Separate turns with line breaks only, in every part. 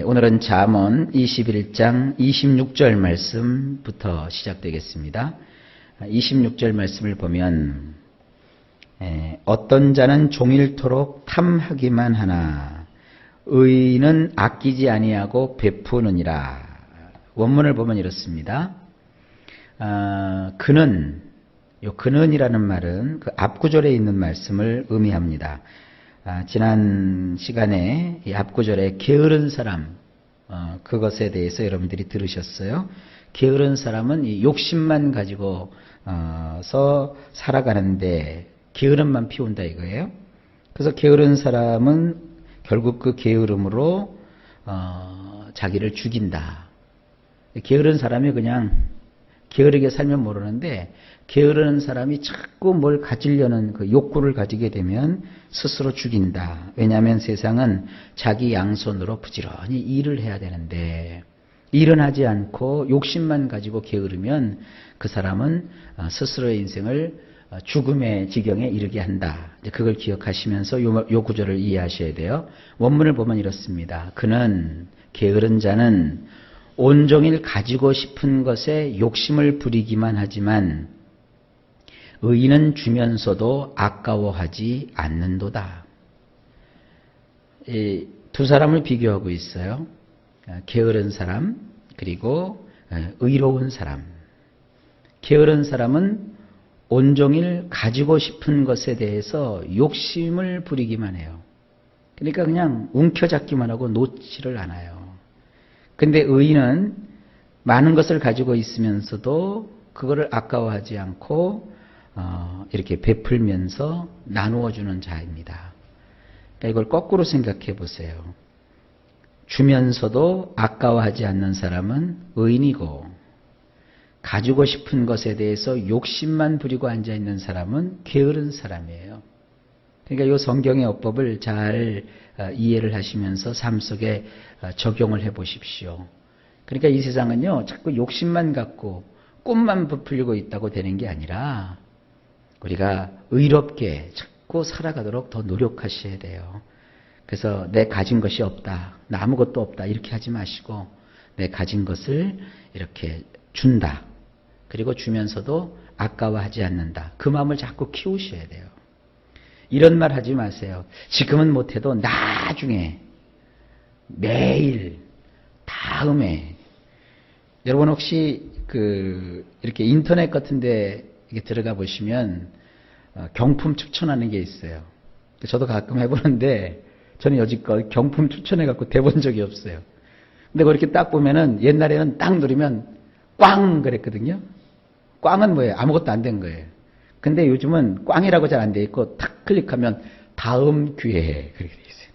오늘은 잠언 21장 26절 말씀부터 시작되겠습니다. 26절 말씀을 보면 어떤 자는 종일토록 탐하기만 하나 의인은 아끼지 아니하고 베푸느니라. 원문을 보면 이렇습니다. 그는이라는 말은 그 앞구절에 있는 말씀을 의미합니다. 지난 시간에 이 앞구절에 게으른 사람, 그것에 대해서 여러분들이 들으셨어요. 게으른 사람은 이 욕심만 가지고 살아가는데 게으름만 피운다 이거예요. 그래서 게으른 사람은 결국 그 게으름으로 자기를 죽인다. 게으른 사람이 그냥 게으르게 살면 모르는데 게으르는 사람이 자꾸 뭘 가지려는 그 욕구를 가지게 되면 스스로 죽인다. 왜냐하면 세상은 자기 양손으로 부지런히 일을 해야 되는데 일은 하지 않고 욕심만 가지고 게으르면 그 사람은 스스로의 인생을 죽음의 지경에 이르게 한다. 그걸 기억하시면서 요 구절을 이해하셔야 돼요. 원문을 보면 이렇습니다. 그는 게으른 자는 온종일 가지고 싶은 것에 욕심을 부리기만 하지만 의인은 주면서도 아까워하지 않는도다. 이 두 사람을 비교하고 있어요. 게으른 사람 그리고 의로운 사람. 게으른 사람은 온종일 가지고 싶은 것에 대해서 욕심을 부리기만 해요. 그러니까 그냥 움켜잡기만 하고 놓지를 않아요. 근데 의인은 많은 것을 가지고 있으면서도 그거를 아까워하지 않고 이렇게 베풀면서 나누어주는 자입니다. 그러니까 이걸 거꾸로 생각해 보세요. 주면서도 아까워하지 않는 사람은 의인이고 가지고 싶은 것에 대해서 욕심만 부리고 앉아있는 사람은 게으른 사람이에요. 그러니까 이 성경의 어법을 잘 이해를 하시면서 삶 속에 적용을 해 보십시오. 그러니까 이 세상은요, 자꾸 욕심만 갖고 꿈만 부풀리고 있다고 되는 게 아니라 우리가 의롭게 자꾸 살아가도록 더 노력하셔야 돼요. 그래서 내 가진 것이 없다, 나 아무것도 없다 이렇게 하지 마시고 내 가진 것을 이렇게 준다. 그리고 주면서도 아까워하지 않는다. 그 마음을 자꾸 키우셔야 돼요. 이런 말 하지 마세요. 지금은 못해도 나중에, 매일, 다음에. 여러분 혹시 이렇게 인터넷 같은데 들어가 보시면 경품 추천하는 게 있어요. 저도 가끔 해보는데 저는 여지껏 경품 추천해갖고 대본 적이 없어요. 근데 그렇게 딱 보면은 옛날에는 딱 누르면 꽝 그랬거든요. 꽝은 뭐예요? 아무것도 안 된 거예요. 근데 요즘은 꽝이라고 잘 안 돼 있고 탁 클릭하면 다음 기회에 그렇게 돼 있어요.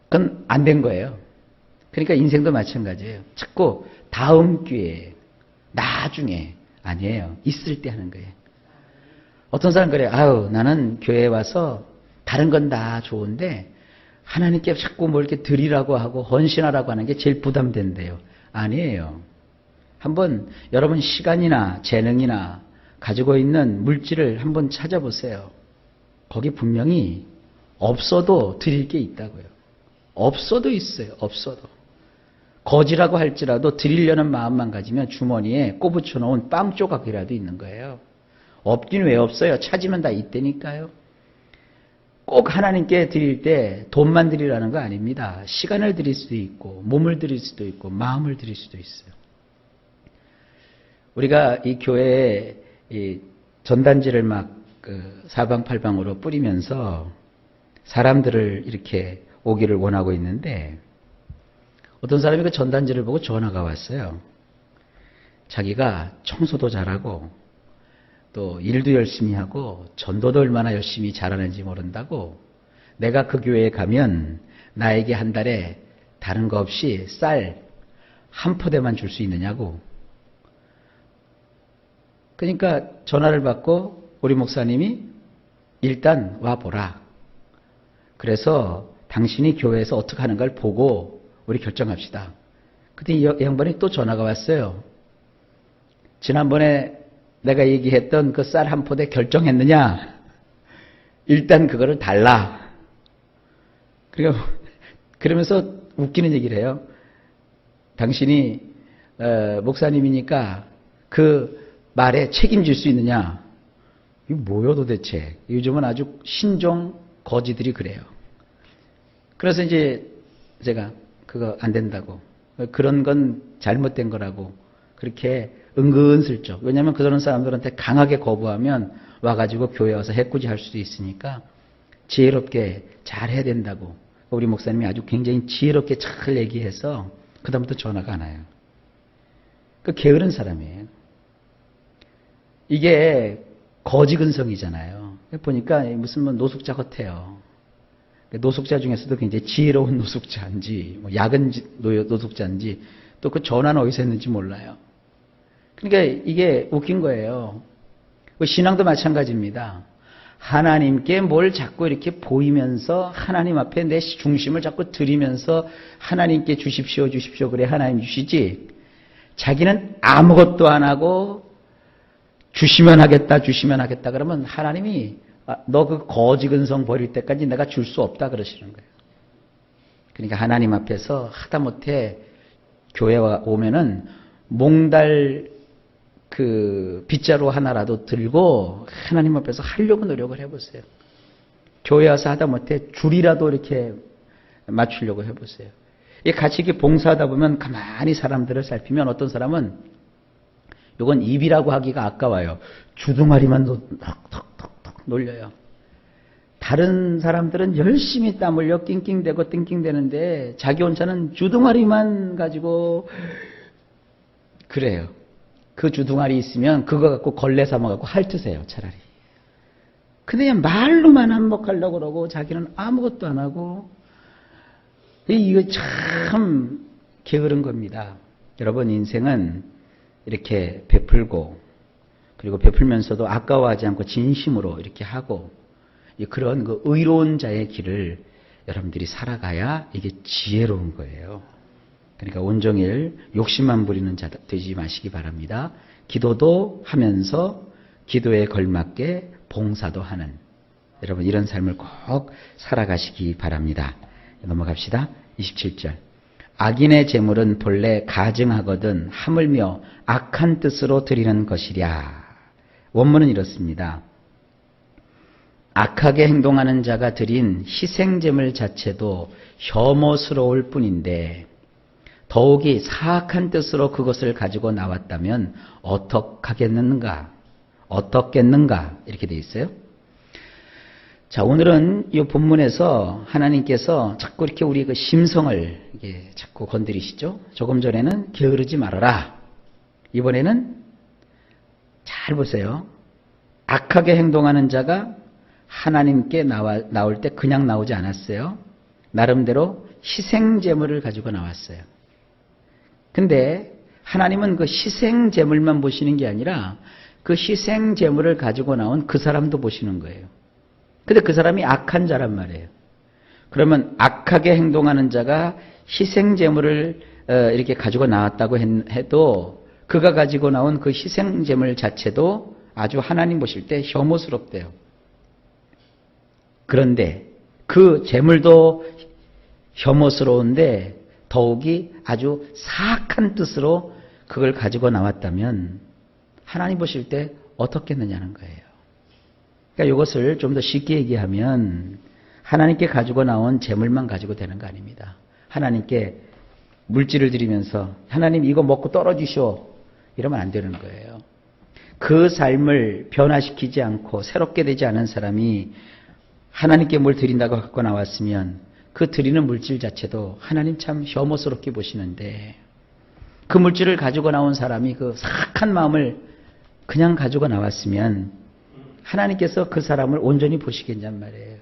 그건 안 된 거예요. 그러니까 인생도 마찬가지예요. 자꾸 다음 기회에, 나중에 아니에요. 있을 때 하는 거예요. 어떤 사람 그래요. 아유, 나는 교회에 와서 다른 건 다 좋은데 하나님께 자꾸 뭘 이렇게 드리라고 하고 헌신하라고 하는 게 제일 부담된대요. 아니에요. 한번 여러분 시간이나 재능이나 가지고 있는 물질을 한번 찾아보세요. 거기 분명히 없어도 드릴 게 있다고요. 없어도 있어요. 없어도. 거지라고 할지라도 드리려는 마음만 가지면 주머니에 꼬부쳐 놓은 빵 조각이라도 있는 거예요. 없긴 왜 없어요? 찾으면 다 있다니까요. 꼭 하나님께 드릴 때 돈만 드리라는 거 아닙니다. 시간을 드릴 수도 있고 몸을 드릴 수도 있고 마음을 드릴 수도 있어요. 우리가 이 교회에 이 전단지를 막 사방팔방으로 뿌리면서 사람들을 이렇게 오기를 원하고 있는데 어떤 사람이 그 전단지를 보고 전화가 왔어요. 자기가 청소도 잘하고 또 일도 열심히 하고 전도도 얼마나 열심히 잘하는지 모른다고 내가 그 교회에 가면 나에게 한 달에 다른 거 없이 쌀 한 포대만 줄 수 있느냐고. 그러니까 전화를 받고 우리 목사님이 일단 와보라. 그래서 당신이 교회에서 어떻게 하는 걸 보고 우리 결정합시다. 그때 이 양반이 또 전화가 왔어요. 지난번에 내가 얘기했던 그 쌀 한 포대 결정했느냐? 일단 그거를 달라. 그러면서 웃기는 얘기를 해요. 당신이 목사님이니까 그 말에 책임질 수 있느냐? 이거 뭐요 도대체? 요즘은 아주 신종 거지들이 그래요. 그래서 이제 제가 그거 안 된다고, 그런 건 잘못된 거라고 그렇게 은근슬쩍, 왜냐하면 그런 사람들한테 강하게 거부하면 와가지고 교회 와서 해코지 할 수도 있으니까 지혜롭게 잘 해야 된다고 우리 목사님이 아주 굉장히 지혜롭게 잘 얘기해서 그다음부터 전화가 안 와요. 그 게으른 사람이에요. 이게 거지근성이잖아요. 보니까 무슨 뭐 노숙자 같아요. 노숙자 중에서도 굉장히 지혜로운 노숙자인지 뭐 야근 노숙자인지 또 그 전화는 어디서 했는지 몰라요. 그러니까 이게 웃긴 거예요. 신앙도 마찬가지입니다. 하나님께 뭘 자꾸 이렇게 보이면서 하나님 앞에 내 중심을 자꾸 드리면서 하나님께 주십시오 주십시오 그래 하나님 주시지, 자기는 아무것도 안 하고 주시면 하겠다 그러면 하나님이 너 그 거지근성 버릴 때까지 내가 줄 수 없다 그러시는 거예요. 그러니까 하나님 앞에서 하다못해 교회 오면은 몽달 그 빗자루 하나라도 들고 하나님 앞에서 하려고 노력을 해보세요. 교회 와서 하다못해 줄이라도 이렇게 맞추려고 해보세요. 같이 이렇게 봉사하다 보면 가만히 사람들을 살피면 어떤 사람은 이건 입이라고 하기가 아까워요. 주둥아리만 턱턱턱턱 놀려요. 다른 사람들은 열심히 땀 흘려 낑낑대고 띵낑대는데 자기 혼자는 주둥아리만 가지고 그래요. 그 주둥아리 있으면 그거 갖고 걸레 삼아갖고 핥으세요 차라리. 근데 그냥 말로만 한몫하려고 그러고 자기는 아무것도 안 하고, 이거 참 게으른 겁니다. 여러분 인생은 이렇게 베풀고, 그리고 베풀면서도 아까워하지 않고 진심으로 이렇게 하고, 그런 그 의로운 자의 길을 여러분들이 살아가야 이게 지혜로운 거예요. 그러니까 온종일 욕심만 부리는 자 되지 마시기 바랍니다. 기도도 하면서 기도에 걸맞게 봉사도 하는, 여러분 이런 삶을 꼭 살아가시기 바랍니다. 넘어갑시다. 27절. 악인의 재물은 본래 가증하거든 하물며 악한 뜻으로 드리는 것이랴. 원문은 이렇습니다. 악하게 행동하는 자가 드린 희생제물 자체도 혐오스러울 뿐인데 더욱이 사악한 뜻으로 그것을 가지고 나왔다면 어떡하겠는가? 이렇게 돼 있어요. 자, 오늘은 이 본문에서 하나님께서 자꾸 이렇게 우리 그 심성을 이게 자꾸 건드리시죠. 조금 전에는 게으르지 말아라. 이번에는 잘 보세요. 악하게 행동하는 자가 하나님께 나올 때 그냥 나오지 않았어요. 나름대로 희생제물을 가지고 나왔어요. 근데 하나님은 그 희생제물만 보시는 게 아니라 그 희생제물을 가지고 나온 그 사람도 보시는 거예요. 근데 그 사람이 악한 자란 말이에요. 그러면 악하게 행동하는 자가 희생제물을 이렇게 가지고 나왔다고 해도 그가 가지고 나온 그 희생제물 자체도 아주 하나님 보실 때 혐오스럽대요. 그런데 그 제물도 혐오스러운데 더욱이 아주 사악한 뜻으로 그걸 가지고 나왔다면 하나님 보실 때 어떻겠느냐는 거예요. 그러니까 이것을 좀 더 쉽게 얘기하면 하나님께 가지고 나온 재물만 가지고 되는 거 아닙니다. 하나님께 물질을 드리면서 하나님 이거 먹고 떨어지시오 이러면 안 되는 거예요. 그 삶을 변화시키지 않고 새롭게 되지 않은 사람이 하나님께 뭘 드린다고 갖고 나왔으면 그 드리는 물질 자체도 하나님 참 혐오스럽게 보시는데 그 물질을 가지고 나온 사람이 그 사악한 마음을 그냥 가지고 나왔으면 하나님께서 그 사람을 온전히 보시겠냔 말이에요.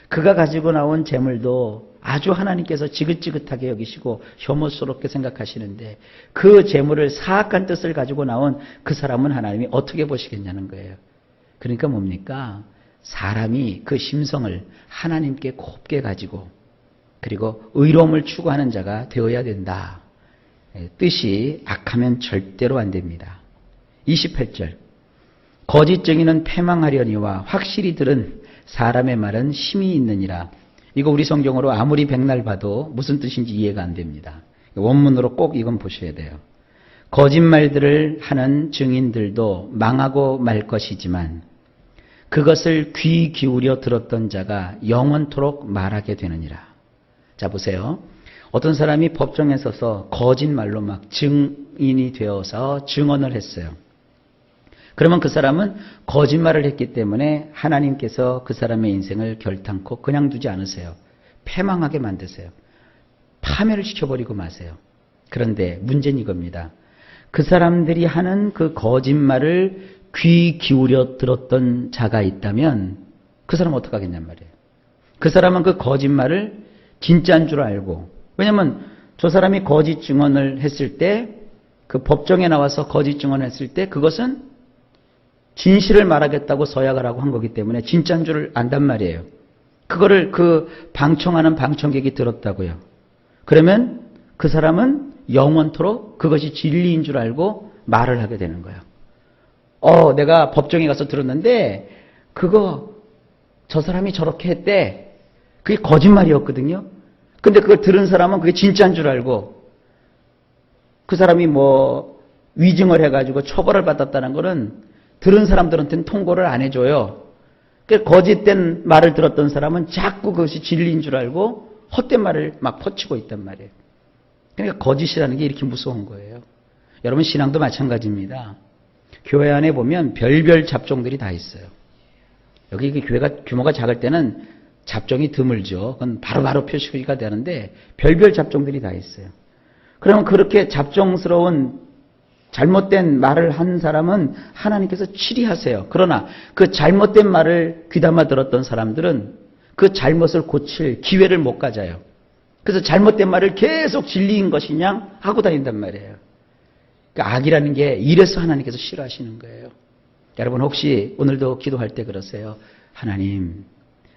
그가 가지고 나온 재물도 아주 하나님께서 지긋지긋하게 여기시고 혐오스럽게 생각하시는데 그 재물을 사악한 뜻을 가지고 나온 그 사람은 하나님이 어떻게 보시겠냐는 거예요. 그러니까 뭡니까? 사람이 그 심성을 하나님께 곱게 가지고 그리고 의로움을 추구하는 자가 되어야 된다. 뜻이 악하면 절대로 안 됩니다. 28절. 거짓 증인은 패망하려니와 확실히 들은 사람의 말은 힘이 있느니라. 이거 우리 성경으로 아무리 백날 봐도 무슨 뜻인지 이해가 안 됩니다. 원문으로 꼭 이건 보셔야 돼요. 거짓말들을 하는 증인들도 망하고 말 것이지만 그것을 귀 기울여 들었던 자가 영원토록 말하게 되느니라. 자, 보세요. 어떤 사람이 법정에 서서 거짓말로 막 증인이 되어서 증언을 했어요. 그러면 그 사람은 거짓말을 했기 때문에 하나님께서 그 사람의 인생을 결탄코 그냥 두지 않으세요. 패망하게 만드세요. 파멸을 시켜버리고 마세요. 그런데 문제는 이겁니다. 그 사람들이 하는 그 거짓말을 귀 기울여 들었던 자가 있다면 그 사람은 어떡하겠냔 말이에요. 그 사람은 그 거짓말을 진짜인 줄 알고, 왜냐면 저 사람이 거짓 증언을 했을 때, 그 법정에 나와서 거짓 증언을 했을 때 그것은 진실을 말하겠다고 서약을 하고 한 거기 때문에 진짜인 줄 안단 말이에요. 그거를 그 방청하는 방청객이 들었다고요. 그러면 그 사람은 영원토록 그것이 진리인 줄 알고 말을 하게 되는 거예요. 내가 법정에 가서 들었는데 저 사람이 저렇게 했대. 그게 거짓말이었거든요. 근데 그걸 들은 사람은 그게 진짜인 줄 알고 그 사람이 위증을 해가지고 처벌을 받았다는 거는 들은 사람들한테는 통보를 안 해줘요. 그러니까 거짓된 말을 들었던 사람은 자꾸 그것이 진리인 줄 알고 헛된 말을 막 퍼치고 있단 말이에요. 그러니까 거짓이라는 게 이렇게 무서운 거예요. 여러분 신앙도 마찬가지입니다. 교회 안에 보면 별별 잡종들이 다 있어요. 여기 교회가 규모가 작을 때는 잡종이 드물죠. 그건 바로바로 표시가 되는데 별별 잡종들이 다 있어요. 그러면 그렇게 잡종스러운 잘못된 말을 한 사람은 하나님께서 치리하세요. 그러나 그 잘못된 말을 귀담아 들었던 사람들은 그 잘못을 고칠 기회를 못 가져요. 그래서 잘못된 말을 계속 진리인 것이냐 하고 다닌단 말이에요. 그러니까 악이라는 게 이래서 하나님께서 싫어하시는 거예요. 여러분 혹시 오늘도 기도할 때 그러세요. 하나님,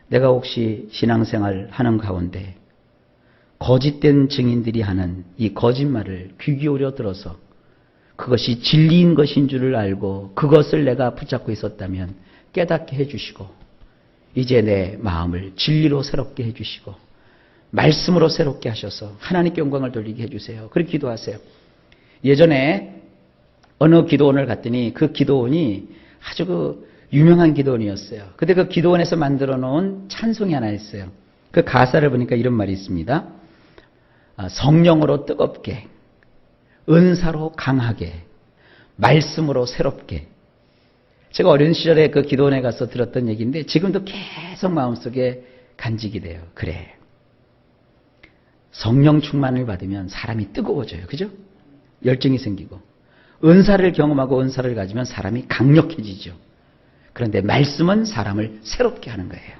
내가 혹시 신앙생활 하는 가운데 거짓된 증인들이 하는 이 거짓말을 귀 기울여 들어서 그것이 진리인 것인 줄을 알고 그것을 내가 붙잡고 있었다면 깨닫게 해주시고 이제 내 마음을 진리로 새롭게 해주시고 말씀으로 새롭게 하셔서 하나님께 영광을 돌리게 해주세요. 그렇게 기도하세요. 예전에 어느 기도원을 갔더니 그 기도원이 아주 유명한 기도원이었어요. 근데 그 기도원에서 만들어 놓은 찬송이 하나 있어요. 그 가사를 보니까 이런 말이 있습니다. 성령으로 뜨겁게, 은사로 강하게, 말씀으로 새롭게. 제가 어린 시절에 그 기도원에 가서 들었던 얘기인데 지금도 계속 마음속에 간직이 돼요. 그래. 성령 충만을 받으면 사람이 뜨거워져요. 그죠? 열정이 생기고. 은사를 경험하고 은사를 가지면 사람이 강력해지죠. 그런데 말씀은 사람을 새롭게 하는 거예요.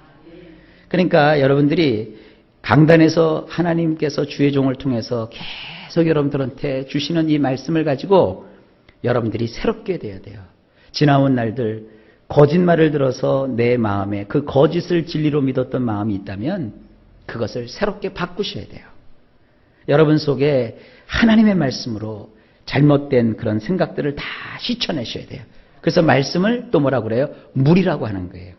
그러니까 여러분들이 강단에서 하나님께서 주의 종을 통해서 계속 여러분들한테 주시는 이 말씀을 가지고 여러분들이 새롭게 돼야 돼요. 지나온 날들 거짓말을 들어서 내 마음에 그 거짓을 진리로 믿었던 마음이 있다면 그것을 새롭게 바꾸셔야 돼요. 여러분 속에 하나님의 말씀으로 잘못된 그런 생각들을 다 씻어내셔야 돼요. 그래서 말씀을 또 뭐라고 그래요? 물이라고 하는 거예요.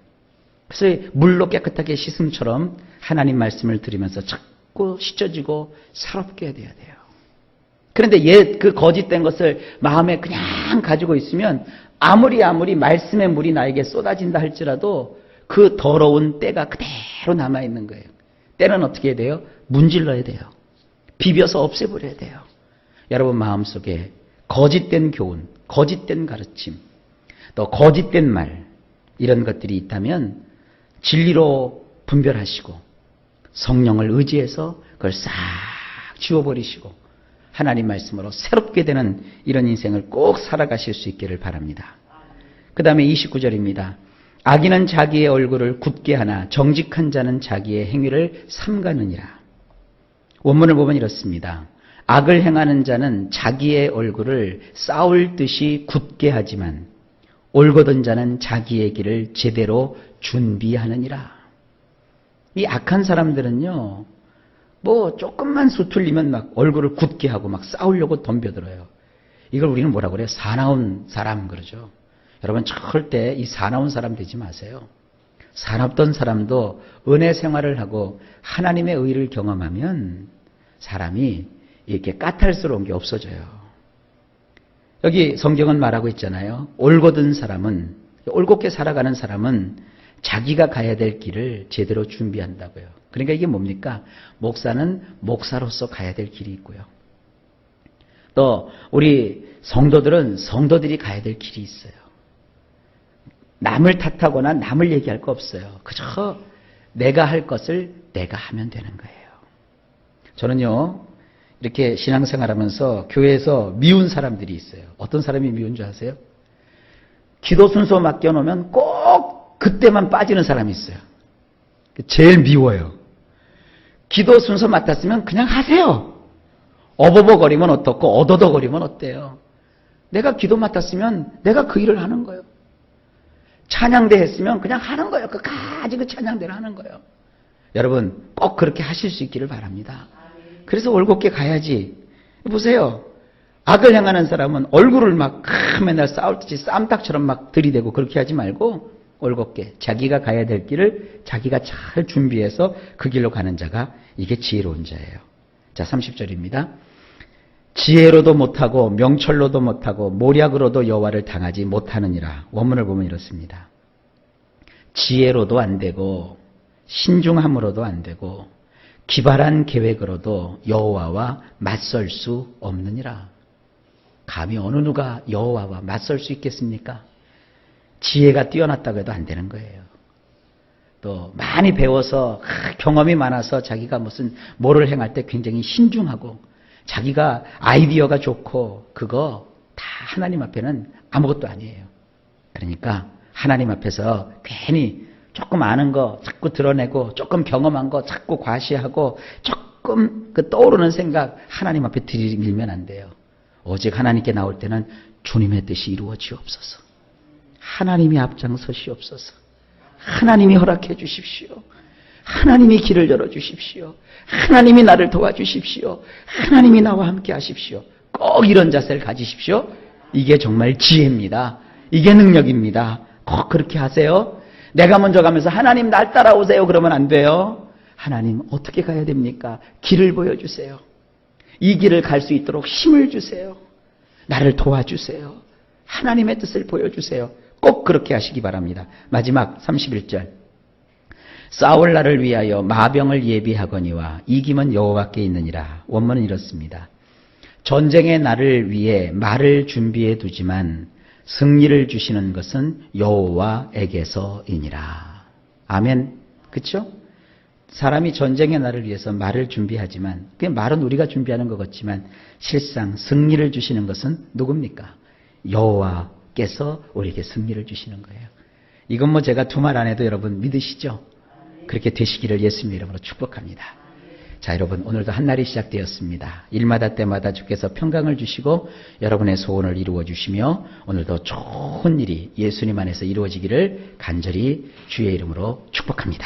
그래서 물로 깨끗하게 씻음처럼 하나님 말씀을 들으면서 자꾸 씻어지고 새롭게 돼야 돼요. 그런데 그 거짓된 것을 마음에 그냥 가지고 있으면 아무리 말씀의 물이 나에게 쏟아진다 할지라도 그 더러운 때가 그대로 남아있는 거예요. 때는 어떻게 해야 돼요? 문질러야 돼요. 비벼서 없애버려야 돼요. 여러분 마음속에 거짓된 교훈, 거짓된 가르침, 또 거짓된 말 이런 것들이 있다면 진리로 분별하시고 성령을 의지해서 그걸 싹 지워버리시고 하나님 말씀으로 새롭게 되는 이런 인생을 꼭 살아가실 수 있기를 바랍니다. 그 다음에 29절입니다. 악인은 자기의 얼굴을 굳게 하나 정직한 자는 자기의 행위를 삼가느니라. 원문을 보면 이렇습니다. 악을 행하는 자는 자기의 얼굴을 쌓을 듯이 굳게 하지만 올곧은 자는 자기의 길을 제대로 준비하느니라. 이 악한 사람들은요, 조금만 수틀리면 막 얼굴을 굳게 하고 막 싸우려고 덤벼들어요. 이걸 우리는 뭐라고 그래요? 사나운 사람 그러죠. 여러분 절대 이 사나운 사람 되지 마세요. 사납던 사람도 은혜 생활을 하고 하나님의 의를 경험하면 사람이 이렇게 까탈스러운 게 없어져요. 여기 성경은 말하고 있잖아요. 올곧은 사람은, 올곧게 살아가는 사람은 자기가 가야 될 길을 제대로 준비한다고요. 그러니까 이게 뭡니까? 목사는 목사로서 가야 될 길이 있고요. 또 우리 성도들은 성도들이 가야 될 길이 있어요. 남을 탓하거나 남을 얘기할 거 없어요. 그저 내가 할 것을 내가 하면 되는 거예요. 저는요, 이렇게 신앙생활하면서 교회에서 미운 사람들이 있어요. 어떤 사람이 미운 줄 아세요? 기도 순서 맡겨놓으면 꼭 그때만 빠지는 사람이 있어요. 제일 미워요. 기도 순서 맡았으면 그냥 하세요. 어버버거리면 어떻고 어더더거리면 어때요? 내가 기도 맡았으면 내가 그 일을 하는 거예요. 찬양대 했으면 그냥 하는 거예요. 끝까지 그 찬양대를 하는 거예요. 여러분 꼭 그렇게 하실 수 있기를 바랍니다. 그래서 올곧게 가야지. 보세요. 악을 행하는 사람은 얼굴을 막 맨날 싸울듯이 쌈딱처럼 막 들이대고 그렇게 하지 말고 올곧게 자기가 가야 될 길을 자기가 잘 준비해서 그 길로 가는 자가 이게 지혜로운 자예요. 자, 30절입니다. 지혜로도 못하고 명철로도 못하고 모략으로도 여호와를 당하지 못하느니라. 원문을 보면 이렇습니다. 지혜로도 안 되고 신중함으로도 안 되고 기발한 계획으로도 여호와와 맞설 수 없느니라. 감히 어느 누가 여호와와 맞설 수 있겠습니까? 지혜가 뛰어났다고 해도 안 되는 거예요. 또 많이 배워서 경험이 많아서 자기가 무슨 뭐를 행할 때 굉장히 신중하고 자기가 아이디어가 좋고 그거 다 하나님 앞에는 아무것도 아니에요. 그러니까 하나님 앞에서 괜히 조금 아는 거 자꾸 드러내고 조금 경험한 거 자꾸 과시하고 조금 그 떠오르는 생각 하나님 앞에 들이밀면 안 돼요. 오직 하나님께 나올 때는 주님의 뜻이 이루어지옵소서. 하나님이 앞장서시옵소서. 하나님이 허락해 주십시오. 하나님이 길을 열어주십시오. 하나님이 나를 도와주십시오. 하나님이 나와 함께 하십시오. 꼭 이런 자세를 가지십시오. 이게 정말 지혜입니다. 이게 능력입니다. 꼭 그렇게 하세요. 내가 먼저 가면서 하나님 날 따라오세요 그러면 안 돼요. 하나님 어떻게 가야 됩니까? 길을 보여주세요. 이 길을 갈 수 있도록 힘을 주세요. 나를 도와주세요. 하나님의 뜻을 보여주세요. 꼭 그렇게 하시기 바랍니다. 마지막 31절. 싸울 날을 위하여 마병을 예비하거니와 이김은 여호와께 있느니라. 원문은 이렇습니다. 전쟁의 날을 위해 말을 준비해 두지만 승리를 주시는 것은 여호와에게서이니라. 아멘. 그렇죠? 사람이 전쟁의 날을 위해서 말을 준비하지만 그 말은 우리가 준비하는 것 같지만 실상 승리를 주시는 것은 누굽니까? 여호와께서 우리에게 승리를 주시는 거예요. 이건 뭐 제가 두 말 안 해도 여러분 믿으시죠? 그렇게 되시기를 예수님의 이름으로 축복합니다. 자, 여러분 오늘도 한 날이 시작되었습니다. 일마다 때마다 주께서 평강을 주시고 여러분의 소원을 이루어 주시며 오늘도 좋은 일이 예수님 안에서 이루어지기를 간절히 주의 이름으로 축복합니다.